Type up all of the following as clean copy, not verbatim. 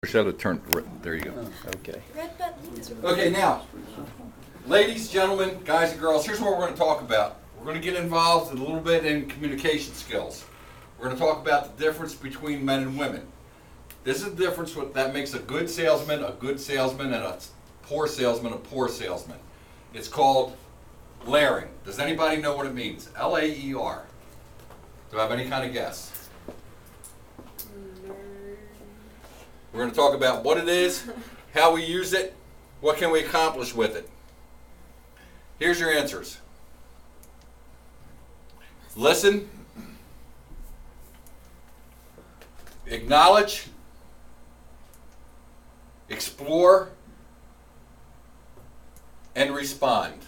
Should have turned, there you go. Okay. Red button is Okay, now, ladies, gentlemen, guys and girls, here's what we're going to talk about. We're going to get involved a little bit in communication skills. We're going to talk about the difference between men and women. This is the difference that makes a good salesman, and a poor salesman. It's called layering. Does anybody know what it means? L-A-E-R. Do I have any kind of guess? We're going to talk about what it is, how we use it, what can we accomplish with it. Here's your answers. Listen, acknowledge, explore, and respond.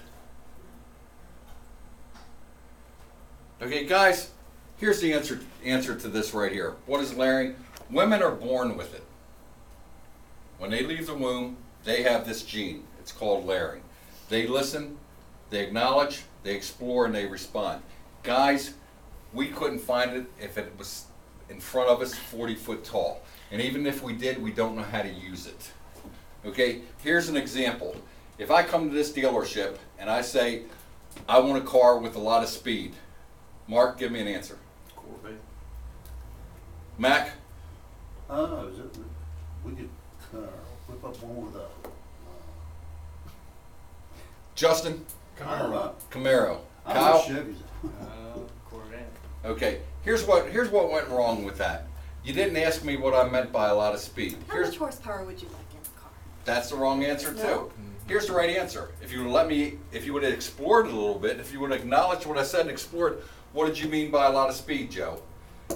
Okay, guys, here's the answer to this right here. What is layering? Women are born with it. When they leave the womb, they have this gene. It's called layering. They listen, they acknowledge, they explore, and they respond. Guys, we couldn't find it if it was in front of us 40 foot tall. And even if we did, we don't know how to use it. Okay, here's an example. If I come to this dealership and I say, I want a car with a lot of speed. Mark, give me an answer. Corvette. Mac? We could whip up one with a Justin? Camaro. Kyle? Kyle? Chevys. Corvette. Okay, here's what went wrong with that. You didn't ask me what I meant by a lot of speed. How much horsepower would you like in a car? That's the wrong answer too. No. Here's the right answer. If you would have explored it a little bit, if you would have acknowledged what I said and explored, what did you mean by a lot of speed, Joe?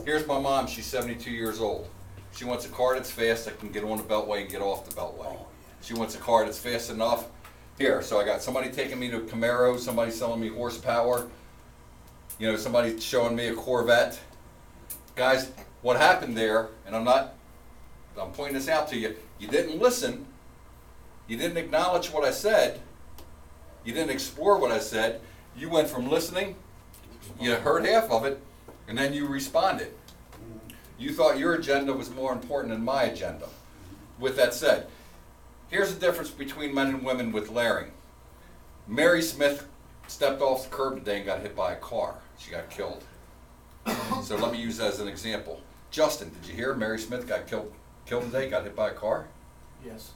Here's my mom, she's 72 years old. She wants a car that's fast that can get on the beltway and get off the beltway. She wants a car that's fast enough. Here, so I got somebody taking me to Camaro, somebody selling me horsepower, somebody showing me a Corvette. Guys, what happened there, and I'm pointing this out to you, you didn't listen, you didn't acknowledge what I said, you didn't explore what I said, you went from listening, you heard half of it, and then you responded. You thought your agenda was more important than my agenda. With that said, here's the difference between men and women with layering. Mary Smith stepped off the curb today and got hit by a car. She got killed. So let me use that as an example. Justin, did you hear Mary Smith got killed today, got hit by a car? Yes.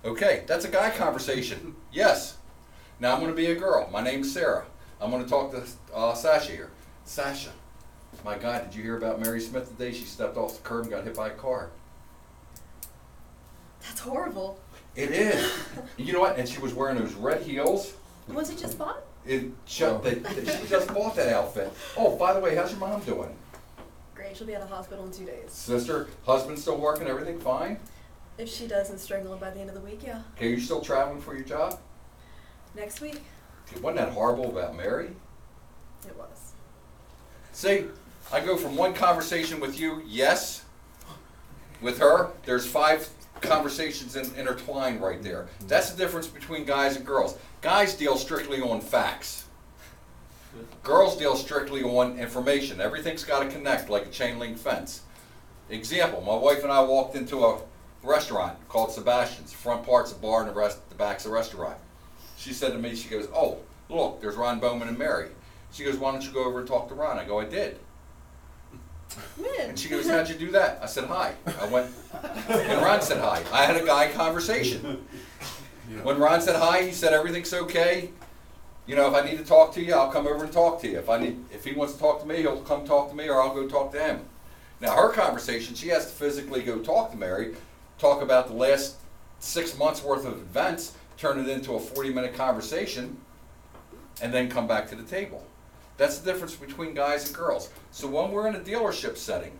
Okay, that's a guy conversation. Yes. Now I'm going to be a girl. My name's Sarah. I'm going to talk to Sasha here. Sasha, my God, did you hear about Mary Smith today? She stepped off the curb and got hit by a car. That's horrible. It is. You know what? And she was wearing those red heels. Was it just bought? She just bought that outfit. Oh, by the way, how's your mom doing? Great, she'll be out of hospital in 2 days. Sister, husband still working, everything fine? If she doesn't strangle him by the end of the week, yeah. Okay, you still traveling for your job? Next week? Okay, wasn't that horrible about Mary? It was. See, I go from one conversation with you, yes, with her, there's 5 conversations intertwined right there. That's the difference between guys and girls. Guys deal strictly on facts. Girls deal strictly on information. Everything's got to connect like a chain link fence. Example, my wife and I walked into a restaurant called Sebastian's. The front part's a bar and the back's a restaurant. She said to me, she goes, oh, look, there's Ron Bowman and Mary. She goes, why don't you go over and talk to Ron? I go, I did. When? And she goes, how'd you do that? I said, hi. I went, and Ron said hi. I had a guy conversation. When Ron said hi, he said, everything's okay. If I need to talk to you, I'll come over and talk to you. If he wants to talk to me, he'll come talk to me, or I'll go talk to him. Now, her conversation, she has to physically go talk to Mary, talk about the last 6 months worth of events, turn it into a 40-minute conversation, and then come back to the table. That's the difference between guys and girls. So when we're in a dealership setting,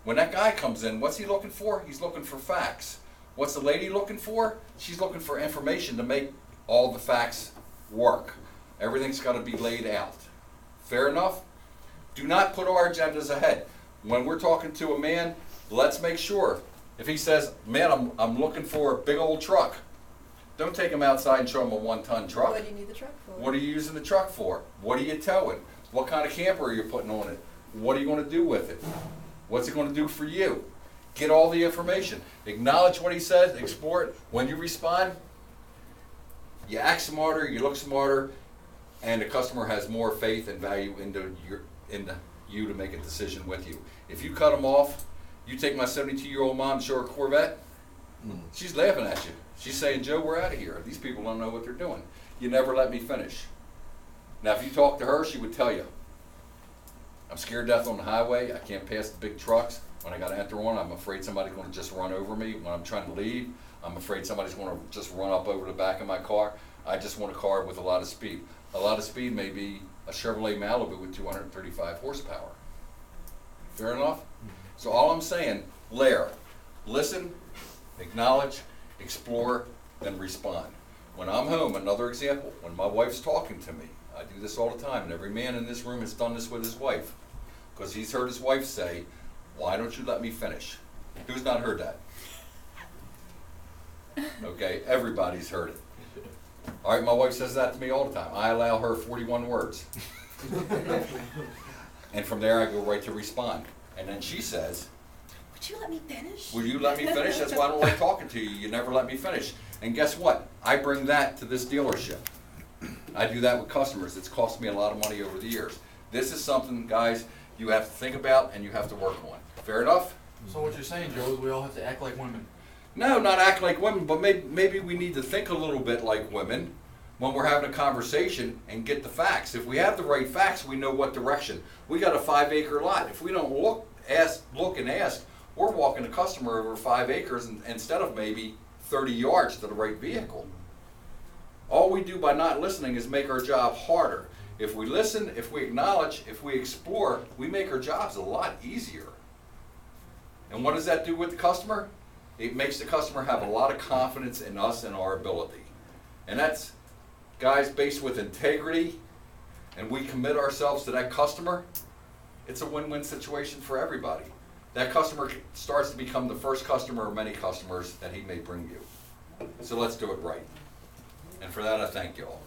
when that guy comes in, what's he looking for? He's looking for facts. What's the lady looking for? She's looking for information to make all the facts work. Everything's got to be laid out. Fair enough? Do not put our agendas ahead. When we're talking to a man, let's make sure. If he says, man, I'm looking for a big old truck, don't take him outside and show him a 1-ton truck. What do you need the truck for? What are you using the truck for? What are you towing? What kind of camper are you putting on it? What are you going to do with it? What's it going to do for you? Get all the information. Acknowledge what he says, explore it. When you respond, you act smarter, you look smarter, and the customer has more faith and value into you to make a decision with you. If you cut them off, you take my 72-year-old mom to show her Corvette, she's laughing at you. She's saying, Joe, we're out of here. These people don't know what they're doing. You never let me finish. Now, if you talk to her, she would tell you, I'm scared to death on the highway. I can't pass the big trucks. When I got to enter one, I'm afraid somebody's going to just run over me. When I'm trying to leave, I'm afraid somebody's going to just run up over the back of my car. I just want a car with a lot of speed. A lot of speed may be a Chevrolet Malibu with 235 horsepower. Fair enough? So all I'm saying, LAER, listen, acknowledge, explore, then respond. When I'm home, another example, when my wife's talking to me, I do this all the time, and every man in this room has done this with his wife, because he's heard his wife say, why don't you let me finish? Who's not heard that? Okay, everybody's heard it. All right, my wife says that to me all the time. I allow her 41 words. And from there I go right to respond. And then she says, Would you let me finish? will you let me finish? That's why I don't like talking to you. You never let me finish. And guess what? I bring that to this dealership. I do that with customers. It's cost me a lot of money over the years. This is something, guys, you have to think about and you have to work on. Fair enough? So what you're saying, Joe, is we all have to act like women. No, not act like women, but maybe we need to think a little bit like women when we're having a conversation and get the facts. If we have the right facts, we know what direction. We got a 5-acre lot. If we don't look and ask, we're walking a customer over 5 acres instead of maybe 30 yards to the right vehicle. All we do by not listening is make our job harder. If we listen, if we acknowledge, if we explore, we make our jobs a lot easier. And what does that do with the customer? It makes the customer have a lot of confidence in us and our ability. And that's, guys, based with integrity, and we commit ourselves to that customer, it's a win-win situation for everybody. That customer starts to become the first customer of many customers that he may bring you. So let's do it right. And for that, I thank you all.